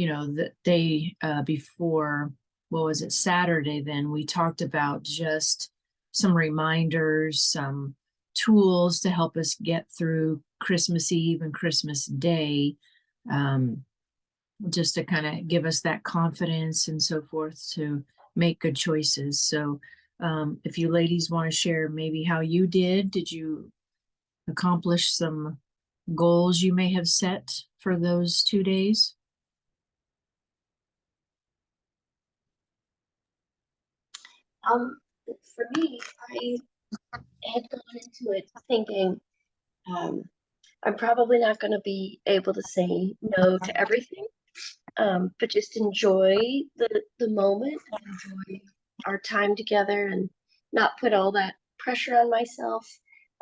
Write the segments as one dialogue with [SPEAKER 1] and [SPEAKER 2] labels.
[SPEAKER 1] the day before, what was it, Saturday, then we talked about just some reminders, some tools to help us get through Christmas Eve and Christmas Day, um, just to kind of give us that confidence and so forth to make good choices. So, if you ladies want to share maybe how you did you accomplish some goals you may have set for those 2 days?
[SPEAKER 2] Um, for me, I had gone into it thinking um, I'm probably not going to be able to say no to everything, but just enjoy the moment and enjoy our time together and not put all that pressure on myself.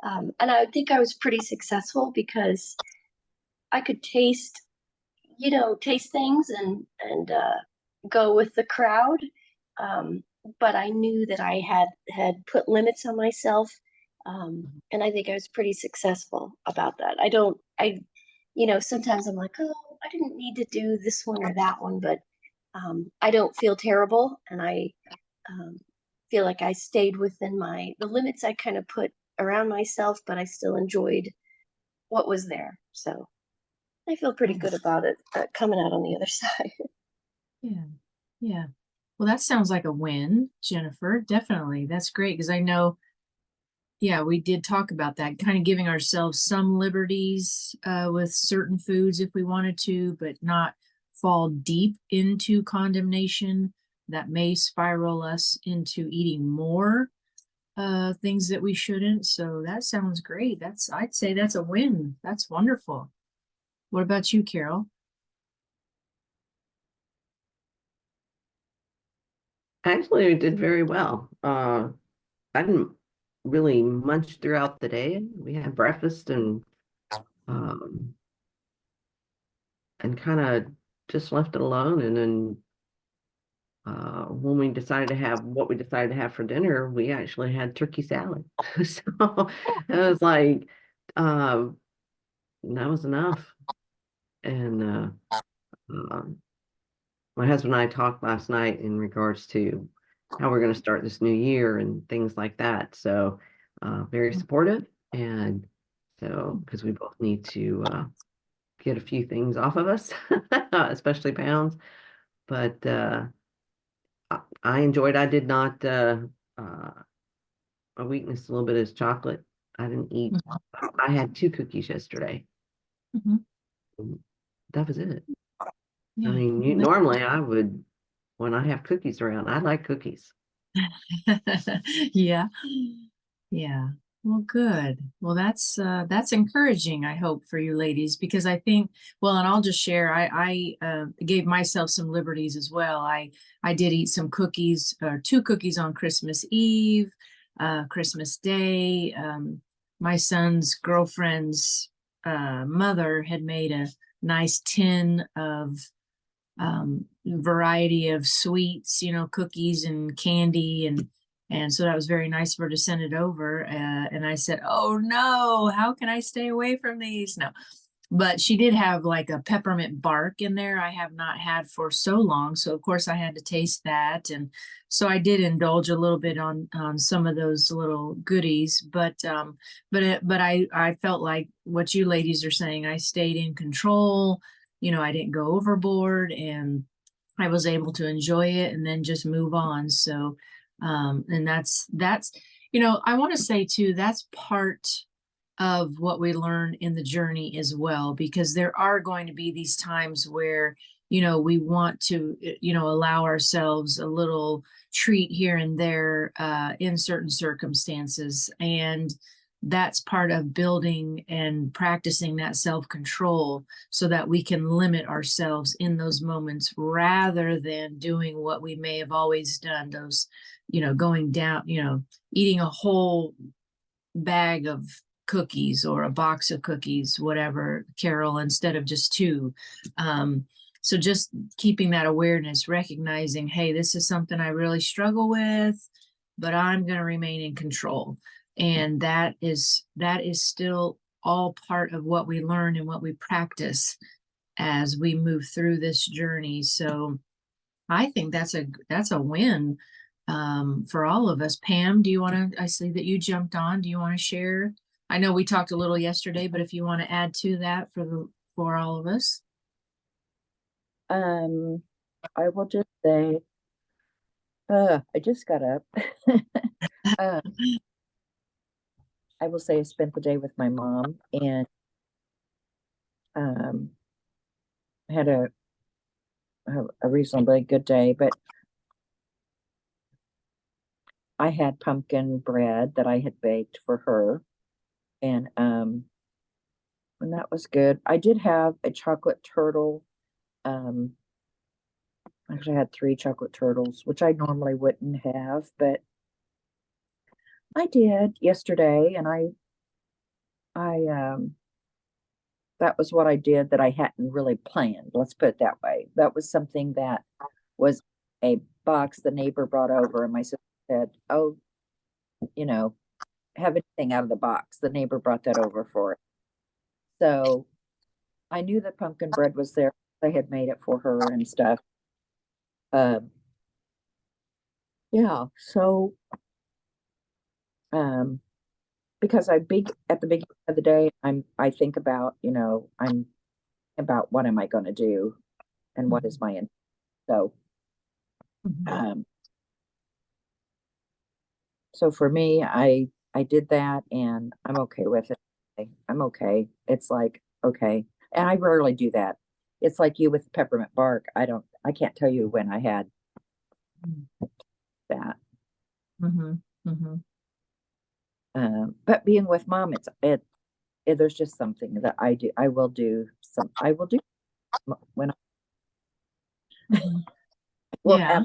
[SPEAKER 2] And I think I was pretty successful because I could taste things and go with the crowd. Um, but I knew that I had put limits on myself, and I think I was pretty successful about that. Sometimes I'm like, oh, I didn't need to do this one or that one, but I don't feel terrible, and I um, feel like I stayed within the limits I kind of put around myself, but I still enjoyed what was there. So I feel pretty good about it coming out on the other side.
[SPEAKER 1] Yeah, yeah. Well, that sounds like a win, Jennifer. Definitely. That's great because I know, yeah, we did talk about that, kind of giving ourselves some liberties with certain foods if we wanted to, but not fall deep into condemnation that may spiral us into eating more things that we shouldn't. So that sounds great. I'd say that's a win. That's wonderful. What about you, Carol?
[SPEAKER 3] Actually, we did very well. I didn't really munch throughout the day. We had breakfast um, and kind of just left it alone. And then when we decided to have what we decided to have for dinner, we actually had turkey salad. So it was like, um, that was enough. And um, my husband and I talked last night in regards to how we're going to start this new year and things like that. So, very supportive. And so, because we both need to get a few things off of us, especially pounds. But I enjoyed. I did not. Uh, my weakness a little bit is chocolate. I didn't eat. I had two cookies yesterday.
[SPEAKER 1] Mhm.
[SPEAKER 3] And that was it. I
[SPEAKER 1] Yeah.
[SPEAKER 3] mean, normally I would, when I have cookies around, I like cookies.
[SPEAKER 1] Yeah. Yeah. Well, good. Well, that's encouraging, I hope, for you ladies, because I think, well, and I'll just share, I gave myself some liberties as well. I did eat some cookies, two cookies on Christmas Eve, Christmas Day. My son's girlfriend's mother had made a nice tin of variety of sweets, cookies and candy, and so that was very nice for her to send it over. And I said, "Oh no, how can I stay away from these?" No, but she did have like a peppermint bark in there I have not had for so long, so of course I had to taste that, and so I did indulge a little bit on some of those little goodies, but I felt like what you ladies are saying, I stayed in control. I didn't go overboard, and I was able to enjoy it and then just move on. So, and that's, I want to say too, that's part of what we learn in the journey as well, because there are going to be these times where, we want to, allow ourselves a little treat here and there in certain circumstances. And that's part of building and practicing that self-control so that we can limit ourselves in those moments rather than doing what we may have always done, those, going down, eating a whole bag of cookies or a box of cookies, whatever, Carol, instead of just two. So just keeping that awareness, recognizing, hey, this is something I really struggle with, but I'm going to remain in control. And that is still all part of what we learn and what we practice as we move through this journey. So I think that's a win for all of us. Pam, do you want to, I see that you jumped on. Do you want to share? I know we talked a little yesterday, but if you want to add to that for all of us.
[SPEAKER 4] I will just say, I just got up. uh, I will say I spent the day with my mom and um, had a reasonably good day, but I had pumpkin bread that I had baked for her, and that was good. I did have a chocolate turtle. Um, Actually, I had 3 chocolate turtles, which I normally wouldn't have, but I did yesterday, and I that was what I did that I hadn't really planned. Let's put it that way. That was something that was a box the neighbor brought over, and my sister said, "Oh, you know, have anything out of the box." The neighbor brought that over for it. So I knew that pumpkin bread was there. I had made it for her and stuff. Um, yeah, so um because I big at the beginning of the day, I think about, I'm about what am I going to do and what is my in so
[SPEAKER 1] Mhm.
[SPEAKER 4] um so for me, I did that and I'm okay with it. I'm okay. It's like, okay. And I rarely do that. It's like you with peppermint bark. I can't tell you when I had that.
[SPEAKER 1] Mhm. Mhm.
[SPEAKER 4] But being with mom, there's just something that I will do when I
[SPEAKER 1] Mhm.
[SPEAKER 4] will
[SPEAKER 1] Yeah.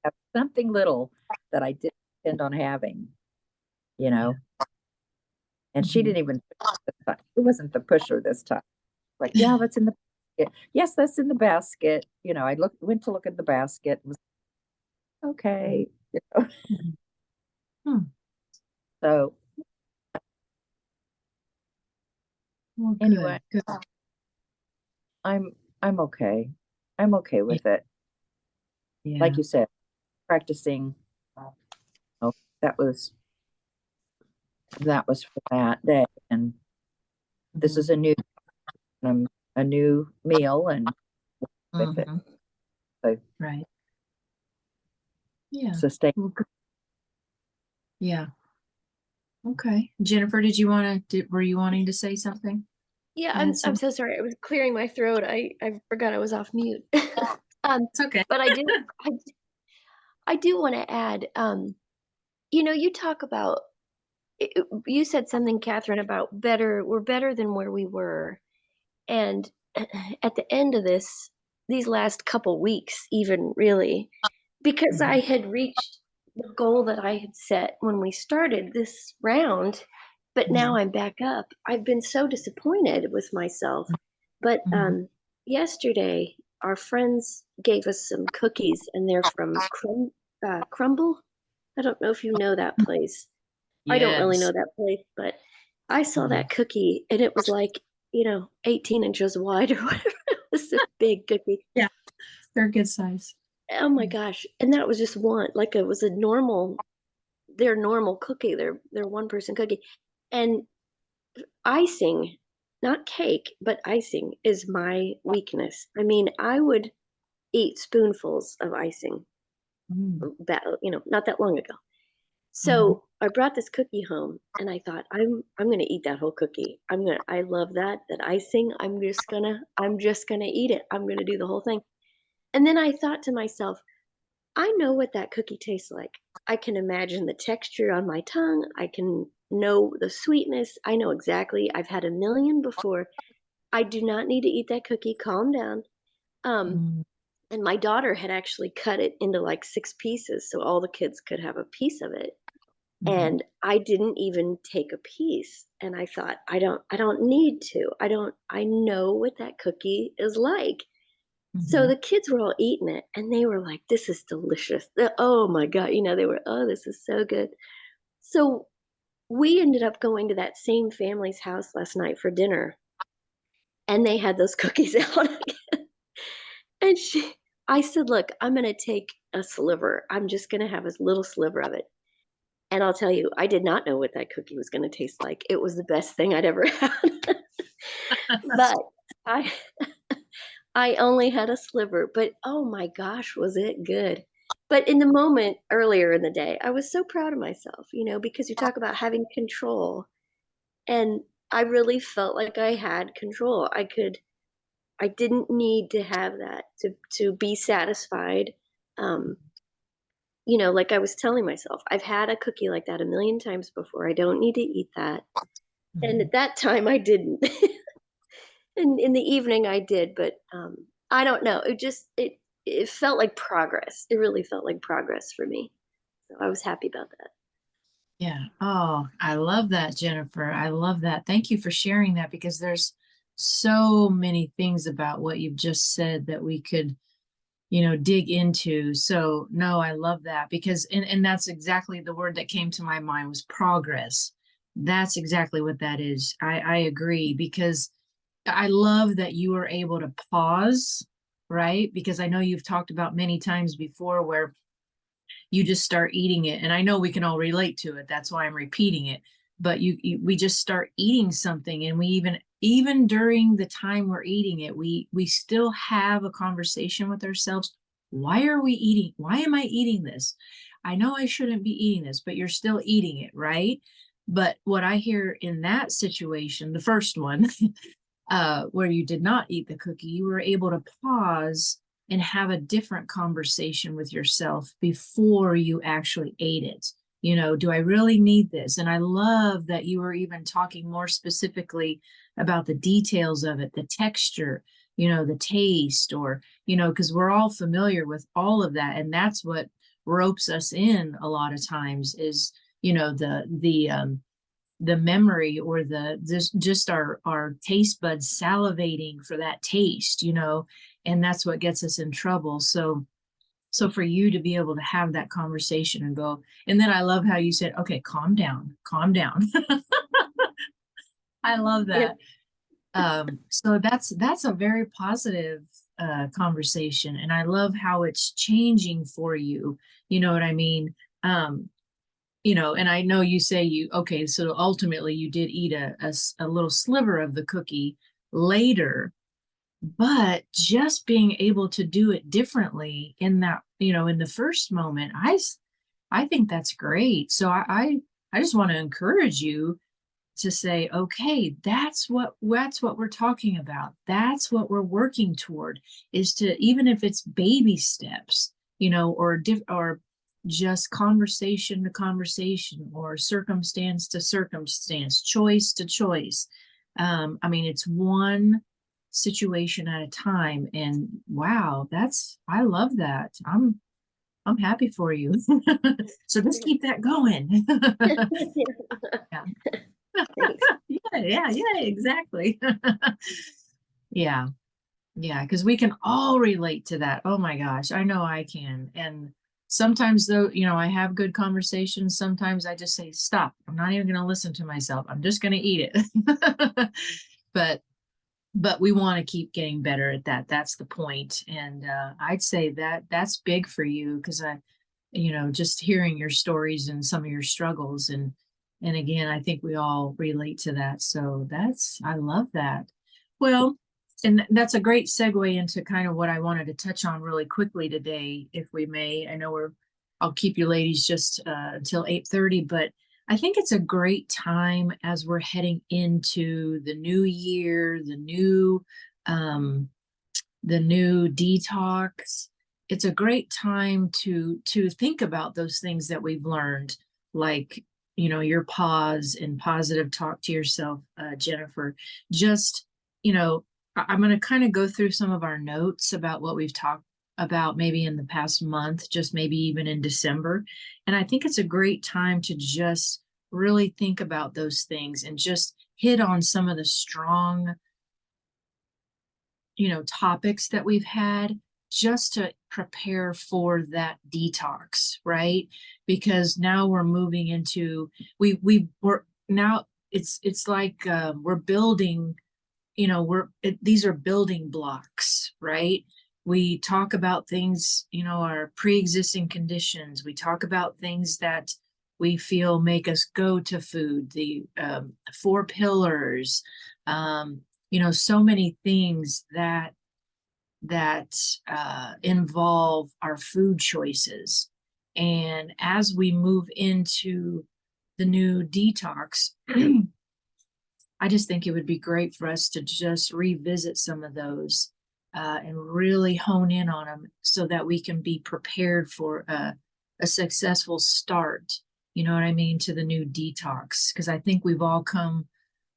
[SPEAKER 4] have something little that I didn't intend on having, you know. And she
[SPEAKER 1] Mhm.
[SPEAKER 4] didn't even it wasn't the pusher this time. Like, yeah, that's in the basket. Yes, that's in the basket. I went to look at the basket. Was okay.
[SPEAKER 1] Mhm. Hmm.
[SPEAKER 4] So
[SPEAKER 1] Well,
[SPEAKER 4] anyway,
[SPEAKER 1] good. Good.
[SPEAKER 4] I'm I'm okay. I'm okay
[SPEAKER 1] Yeah.
[SPEAKER 4] with it. Like
[SPEAKER 1] Yeah.
[SPEAKER 4] you said, practicing. Oh, that was that was for that day, and this
[SPEAKER 1] Mhm.
[SPEAKER 4] is um, a new meal, and with it,
[SPEAKER 1] Mhm.
[SPEAKER 4] so
[SPEAKER 1] Right. Yeah.
[SPEAKER 4] sustain.
[SPEAKER 1] Well, good. Yeah. Okay. Jennifer, were you wanting to say something?
[SPEAKER 2] Yeah,
[SPEAKER 1] Add
[SPEAKER 2] I'm
[SPEAKER 1] some?
[SPEAKER 2] so sorry. I was clearing my throat. I forgot I was off mute. Um,
[SPEAKER 1] It's okay.
[SPEAKER 2] but I do want to add, you talk about you said something, Catherine, about we're better than where we were. And at the end of these last couple weeks, even really, because I
[SPEAKER 1] Mhm.
[SPEAKER 2] had reached the goal that I had set when we started this round, but now
[SPEAKER 1] Mhm.
[SPEAKER 2] I'm back up. I've been so disappointed with myself. But
[SPEAKER 1] Mhm.
[SPEAKER 2] yesterday, our friends gave us some cookies, and they're from Crumble. I don't know if you know that place. I don't really
[SPEAKER 1] Yes.
[SPEAKER 2] know that place, but I saw
[SPEAKER 1] Mhm.
[SPEAKER 2] that cookie and it was like, 18 inches wide or whatever. It was a big cookie.
[SPEAKER 1] Yeah. They're good size.
[SPEAKER 2] Oh my gosh. And that was just one, like it was their normal cookie, their one person cookie. And icing, not cake, but icing is my weakness. I mean, I would eat spoonfuls of icing
[SPEAKER 1] Mm.
[SPEAKER 2] not that long ago.
[SPEAKER 1] Mhm.
[SPEAKER 2] So I brought this cookie home and I thought I'm gonna eat that whole cookie. I love that icing. I'm just gonna eat it. I'm gonna do the whole thing. And then I thought to myself, I know what that cookie tastes like. I can imagine the texture on my tongue. I can know the sweetness. I know exactly. I've had a million before. I do not need to eat that cookie. Calm down. Um,
[SPEAKER 1] Mm.
[SPEAKER 2] and my daughter had actually cut it into like 6 pieces so all the kids could have a piece of it,
[SPEAKER 1] Mhm.
[SPEAKER 2] and I didn't even take a piece, and I thought, I don't need to. I know what that cookie is like. So
[SPEAKER 1] Mhm.
[SPEAKER 2] the kids were all eating it, and they were like, "This is delicious." Oh my god, they were, "Oh, this is so good." So we ended up going to that same family's house last night for dinner, and they had those cookies out again. And I said, look, I'm going to take a sliver. I'm just going to have a little sliver of it. And I'll tell you, I did not know what that cookie was going to taste like. It was the best thing I'd ever had. But I I only had a sliver, but oh my gosh, was it good. But in the moment earlier in the day, I was so proud of myself, because you talk about having control, and I really felt like I had control. I didn't need to have that to be satisfied. Um, like I was telling myself, I've had a cookie like that a million times before. I don't need to eat that. And at that time I didn't. And in the evening I did, but I don't know. It felt like progress. It really felt like progress for me. So I was happy about that.
[SPEAKER 1] Yeah. Oh, I love that, Jennifer. I love that. Thank you for sharing that because there's so many things about what you've just said that we could, dig into. So no, I love that because, and that's exactly the word that came to my mind was progress. That's exactly what that is. I agree because I love that you were able to pause, right? Because I know you've talked about many times before where you just start eating it. And I know we can all relate to it. That's why I'm repeating it. But we just start eating something and we even during the time we're eating it, we still have a conversation with ourselves. Why are we eating? Why am I eating this? I know I shouldn't be eating this, but you're still eating it, right? But what I hear in that situation, the first one, where you did not eat the cookie, you were able to pause and have a different conversation with yourself before you actually ate it. Do I really need this? And I love that you were even talking more specifically about the details of it, the texture, the taste, or, because we're all familiar with all of that. And that's what ropes us in a lot of times is, the memory or just our taste buds salivating for that taste, and that's what gets us in trouble. So for you to be able to have that conversation and go, and then I love how you said, okay, calm down. I love that. So that's a very positive conversation, and I love how it's changing for you. You know what I mean? And I know you say okay, so ultimately you did eat a little sliver of the cookie later, but just being able to do it differently in that, in the first moment, I think that's great. So I just want to encourage you to say, okay, that's what we're talking about. That's what we're working toward is to, even if it's baby steps, or just conversation to conversation or circumstance to circumstance, choice to choice. It's one situation at a time. And wow, I love that. I'm happy for you. So just keep that going. Yeah. Yeah, exactly. Yeah. Because we can all relate to that. Oh my gosh, I know I can. And sometimes though, I have good conversations. Sometimes I just say, stop. I'm not even going to listen to myself. I'm just going to eat it. But we want to keep getting better at that. That's the point. And I'd say that's big for you because just hearing your stories and some of your struggles and again, I think we all relate to that. So I love that. Well, and that's a great segue into kind of what I wanted to touch on really quickly today, if we may. I know I'll keep you ladies just until 8:30, but I think it's a great time as we're heading into the new year, the new detox. It's a great time to think about those things that we've learned, like your pause and positive talk to yourself, Jennifer. Just I'm going to kind of go through some of our notes about what we've talked about maybe in the past month, just maybe even in December. And I think it's a great time to just really think about those things and just hit on some of the strong, topics that we've had just to prepare for that detox, right? Because now we're moving into, we're now it's like we're building you know, these are building blocks, right? We talk about things, you know, our pre-existing conditions. We talk about things that we feel make us go to food, the 4 pillars, you know, so many things that involve our food choices. And as we move into the new detox, I just think it would be great for us to just revisit some of those and really hone in on them so that we can be prepared for a successful start, you know what I mean, to the new detox. Because I think we've all come,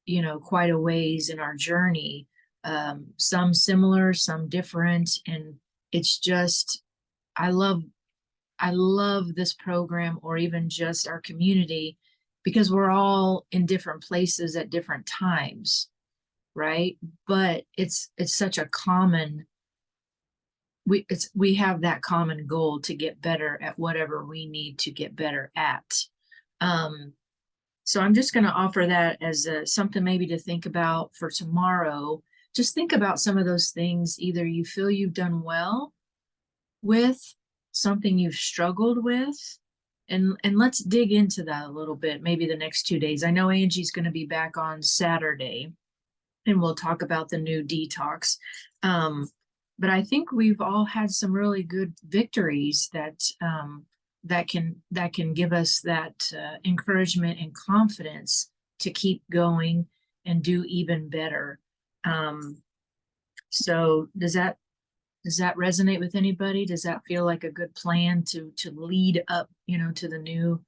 [SPEAKER 1] you know, quite a ways in our journey, some similar, some different. And it's just, I love this program, or even just our community, because we're all in different places at different times, right? But it's such a common, we have that common goal to get better at whatever we need to get better at. So I'm just going to offer that as something maybe to think about for tomorrow. Just think about some of those things either you feel you've done well with, something you've struggled with, and let's dig into that a little bit, maybe the next 2 days. I know Angie's going to be back on Saturday and we'll talk about the new detox. But I think we've all had some really good victories that that can give us that encouragement and confidence to keep going and do even better. So does that resonate with anybody? Does that feel like a good plan to lead up, you know, to the new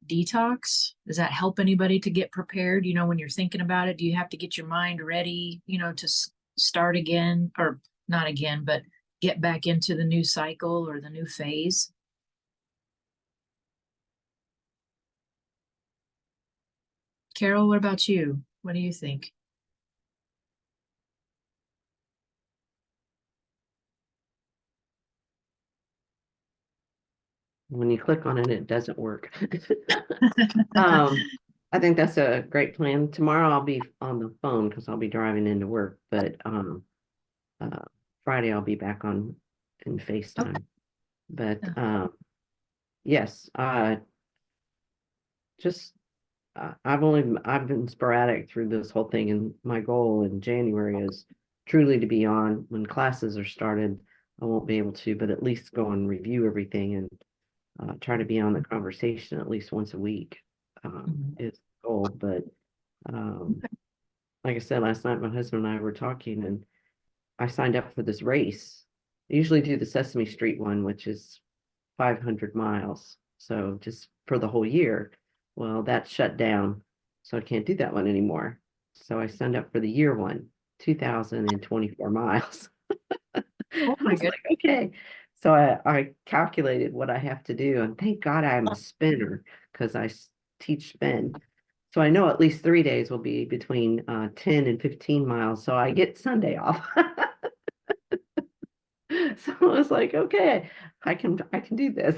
[SPEAKER 1] detox? Does that help anybody to get prepared? You know, when you're thinking about it, do you have to get your mind ready, you know, to start again, or not again, but get back into the new cycle or the new phase? Carol, what about you? What do you think?
[SPEAKER 3] When you click on it, it doesn't work. I think that's a great plan. Tomorrow I'll be on the phone because I'll be driving into work, but Friday I'll be back on in FaceTime. But yes, just I've been sporadic through this whole thing, and my goal in January is truly to be on when classes are started. I won't be able to, but at least go and review everything and try to be on the conversation at least once a week is the goal. But like I said, last night, my husband and I were talking, and I signed up for this race. I usually do the Sesame Street one, which is 500 miles. So just for the whole year. Well, that shut down. So I can't do that one anymore. So I signed up for the year one, 2,024 miles.
[SPEAKER 1] Oh
[SPEAKER 3] I was like, okay. So I calculated what I have to do, and thank God I'm a spinner because I teach spin. So I know at least 3 days will be between 10 and 15 miles. So I get Sunday off. So I was like, okay, I can do this.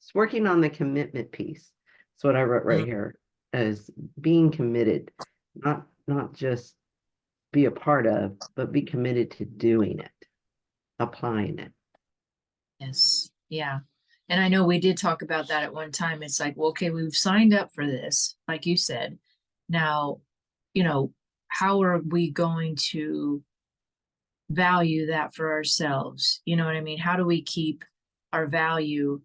[SPEAKER 3] It's working on the commitment piece. That's what I wrote right here, as being committed, not just be a part of, but be committed to doing it, applying it.
[SPEAKER 1] Yes. Yeah. And I know we did talk about that at one time. It's like, well, okay, we've signed up for this, like you said. Now, you know, how are we going to value that for ourselves? You know what I mean? How do we keep our value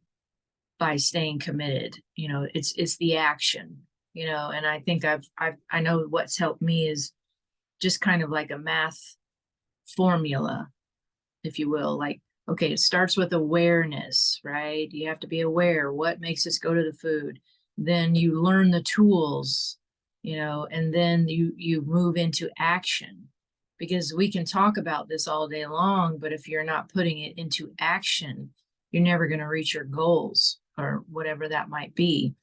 [SPEAKER 1] by staying committed? You know, it's the action, you know, and I think I know what's helped me is just kind of like a math formula, if you will. Like, okay, it starts with awareness, right? You have to be aware what makes us go to the food. Then you learn the tools, you know, and then you move into action, because we can talk about this all day long, but if you're not putting it into action, you're never going to reach your goals or whatever that might be.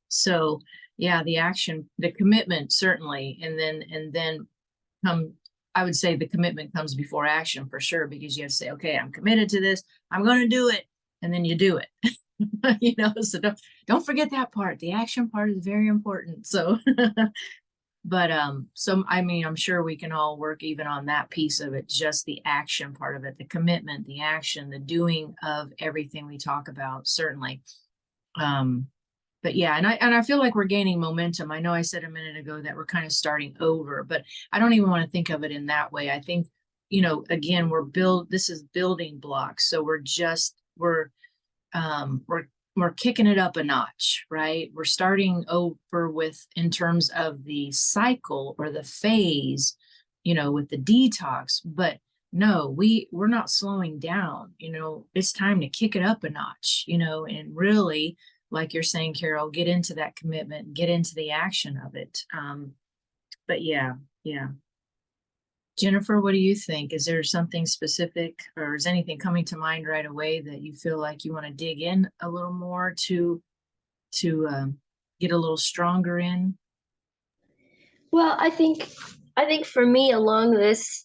[SPEAKER 1] So yeah, the action, the commitment, certainly. And then I would say the commitment comes before action for sure, because you have to say, okay, I'm committed to this. I'm going to do it. And then you do it, you know, so don't forget that part. The action part is very important. So But so I mean, I'm sure we can all work even on that piece of it, just the action part of it, the commitment, the action, the doing of everything we talk about, certainly. But yeah, and I feel like we're gaining momentum. I know I said a minute ago that we're kind of starting over, but I don't even want to think of it in that way. I think, again, this is building blocks. So we're kicking it up a notch, right? We're starting over with in terms of the cycle or the phase, with the detox, but no, we're not slowing down. It's time to kick it up a notch, and really, like you're saying, Carol, get into that commitment, get into the action of it. But yeah. Jennifer, what do you think? Is there something specific or is anything coming to mind right away that you feel like you want to dig in a little more to get a little stronger in?
[SPEAKER 2] Well, I think for me along this,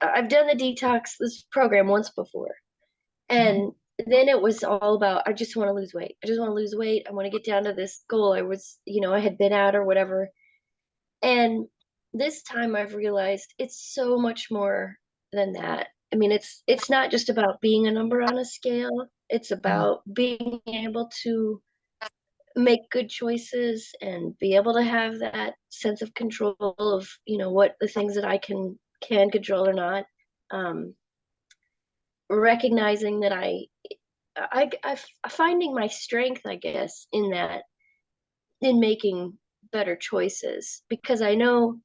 [SPEAKER 2] I've done the detox this program once before. And then it was all about, I just want to lose weight. I just want to lose weight. I want to get down to this goal I was, I had been at or whatever. And this time I've realized it's so much more than that. I mean, it's not just about being a number on a scale. It's about being able to make good choices and be able to have that sense of control of, what the things that I can control or not. Recognizing that I finding my strength, I guess, in that, in making better choices, because I know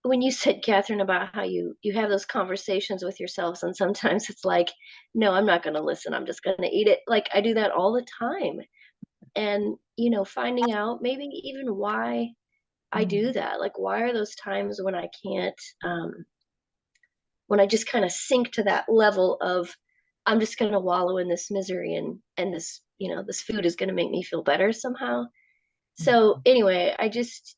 [SPEAKER 2] when you said, Catherine, about how you have those conversations with yourselves, and sometimes it's like, no, I'm not going to listen. I'm just going to eat it. Like I do that all the time. And, finding out maybe even why I do that. Like, why are those times when I can't, when I just kind of sink to that level of, I'm just going to wallow in this misery, and this, this food is going to make me feel better somehow. So anyway, I just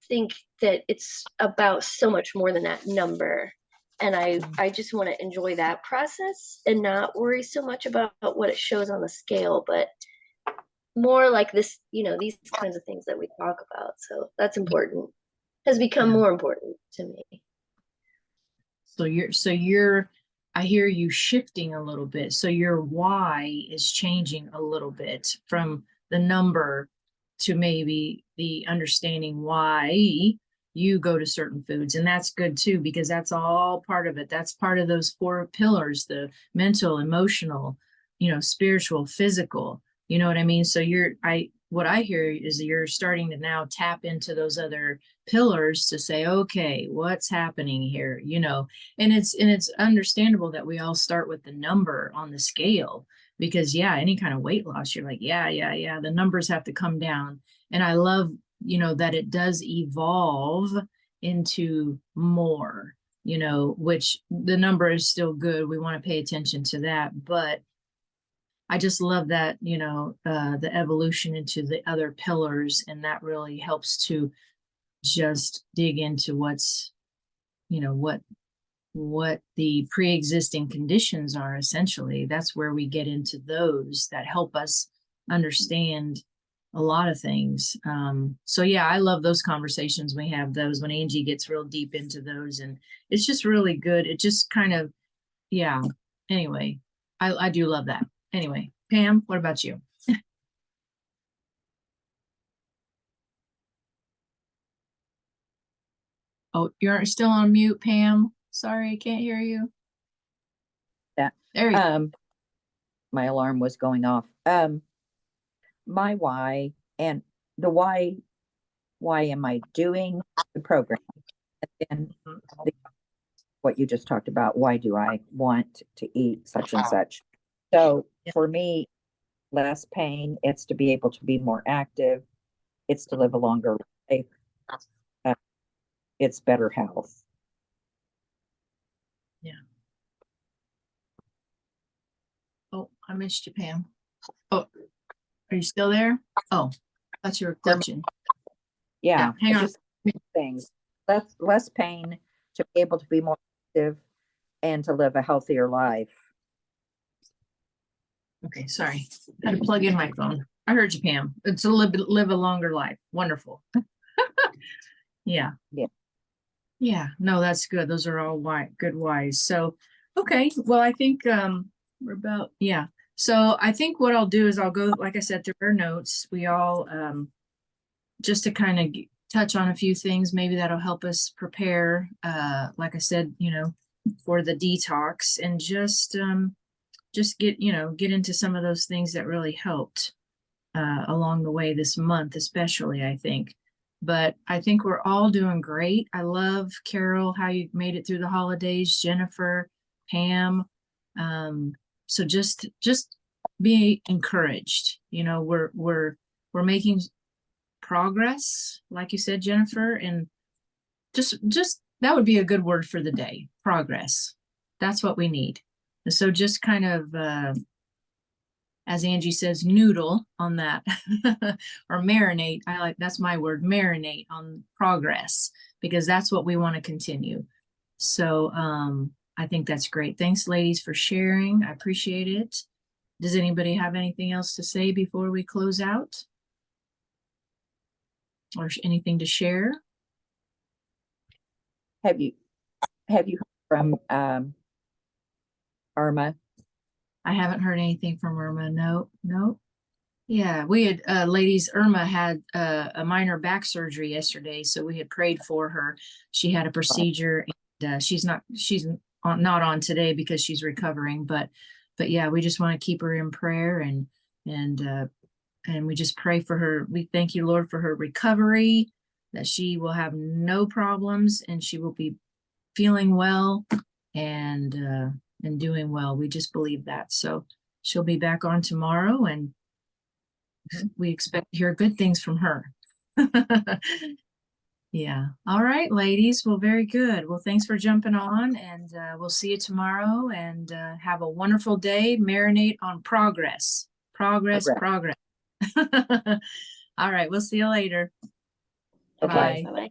[SPEAKER 2] think that it's about so much more than that number. And I just want to enjoy that process and not worry so much about what it shows on the scale, but more like this, these kinds of things that we talk about. So that's important, has become more important to me.
[SPEAKER 1] So I hear you shifting a little bit. So your why is changing a little bit from the number to maybe the understanding why you go to certain foods. And that's good too, because that's all part of it. That's part of those 4 pillars, the mental, emotional, spiritual, physical, you know what I mean? So what I hear is that you're starting to now tap into those other pillars to say, okay, what's happening here? And it's understandable that we all start with the number on the scale, because any kind of weight loss, you're like, yeah, the numbers have to come down. And I love, that it does evolve into more, which the number is still good. We want to pay attention to that, but I just love that, the evolution into the other pillars, and that really helps to just dig into what's, what the pre-existing conditions are. Essentially, that's where we get into those that help us understand a lot of things. So yeah, I love those conversations. We have those when Angie gets real deep into those, and it's just really good. It just kind of, anyway, I do love that. Anyway, Pam, what about you? Oh, you're still on mute, Pam. Sorry, I can't hear you.
[SPEAKER 4] That
[SPEAKER 1] There you go.
[SPEAKER 4] my alarm was going off. My why, and the why am I doing the program? And then what you just talked about, why do I want to eat such and such? So for me, less pain, it's to be able to be more active, it's to live a longer life, it's better health.
[SPEAKER 1] Yeah. Oh, I missed you, Pam. Oh, are you still there? Oh, I thought you were glitching.
[SPEAKER 4] Yeah,
[SPEAKER 1] hang on.
[SPEAKER 4] just things. Less pain, to be able to be more active, and to live a healthier life.
[SPEAKER 1] Okay, sorry. I had to plug in my phone. I heard you, Pam. It's to live a longer life. Wonderful. Yeah.
[SPEAKER 4] Yeah.
[SPEAKER 1] Yeah, no, that's good. Those are all good whys. So, okay, well, I think we're about, yeah. So I think what I'll do is I'll go, like I said, through our notes. We all just to kind of touch on a few things, maybe that'll help us prepare, like I said, for the detox, and just get, get into some of those things that really helped along the way this month, especially, I think. But I think we're all doing great. I love, Carol, how you made it through the holidays, Jennifer, Pam. So just be encouraged. We're making progress, like you said, Jennifer, and just that would be a good word for the day. Progress. That's what we need. And so just kind of as Angie says, noodle on that or marinate. That's my word, marinate on progress, because that's what we want to continue. So I think that's great. Thanks, ladies, for sharing. I appreciate it. Does anybody have anything else to say before we close out? Or anything to share?
[SPEAKER 4] Have you heard from Irma?
[SPEAKER 1] I haven't heard anything from Irma. No. Yeah, we had ladies, Irma had a minor back surgery yesterday, so we had prayed for her. She had a procedure, and she's not on today because she's recovering, but yeah, we just want to keep her in prayer, and we just pray for her. We thank you, Lord, for her recovery, that she will have no problems and she will be feeling well and doing well. We just believe that. So she'll be back on tomorrow, and we expect to hear good things from her. Yeah. All right, ladies. Well, very good. Well, thanks for jumping on, and we'll see you tomorrow, and have a wonderful day. Marinate on progress. Progress.
[SPEAKER 4] Correct.
[SPEAKER 1] All right. We'll see you later.
[SPEAKER 2] Okay,
[SPEAKER 1] Bye.
[SPEAKER 2] bye-bye.